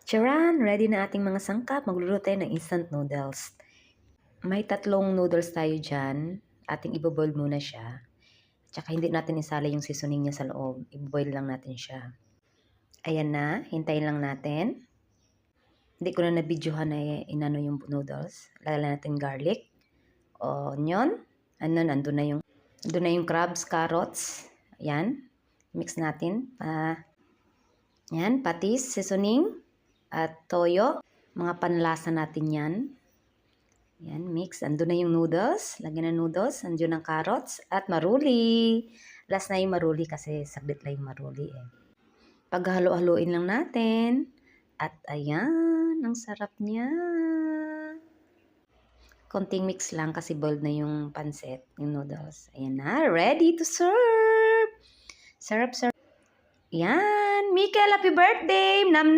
Charan! Ready na ating mga sangkap. Magluluto tayo ng instant noodles. May 3 noodles tayo dyan. Ating iboboil muna siya. Tsaka hindi natin isala yung seasoning niya sa loob. Iboboil lang natin siya. Ayan na. Hintayin lang natin. Hindi ko na nabidyohan na inano yung noodles. Lagyan natin garlic, onion. Nandun na yung crabs, carrots. Ayan. Mix natin. Yan, patis, seasoning, at toyo. Mga panlasa natin yan. Yan, mix. Andun na yung noodles. Lagyan ng noodles. Andun ang carrots. At maruli. Last na yung maruli kasi sabit lang yung maruli eh. Paghalo-haloin lang natin. At ayan, ang sarap niya. Konting mix lang kasi boiled na yung pansit, yung noodles. Ayan na, ready to serve. Sarap. Yan, Mikel, happy birthday! Nam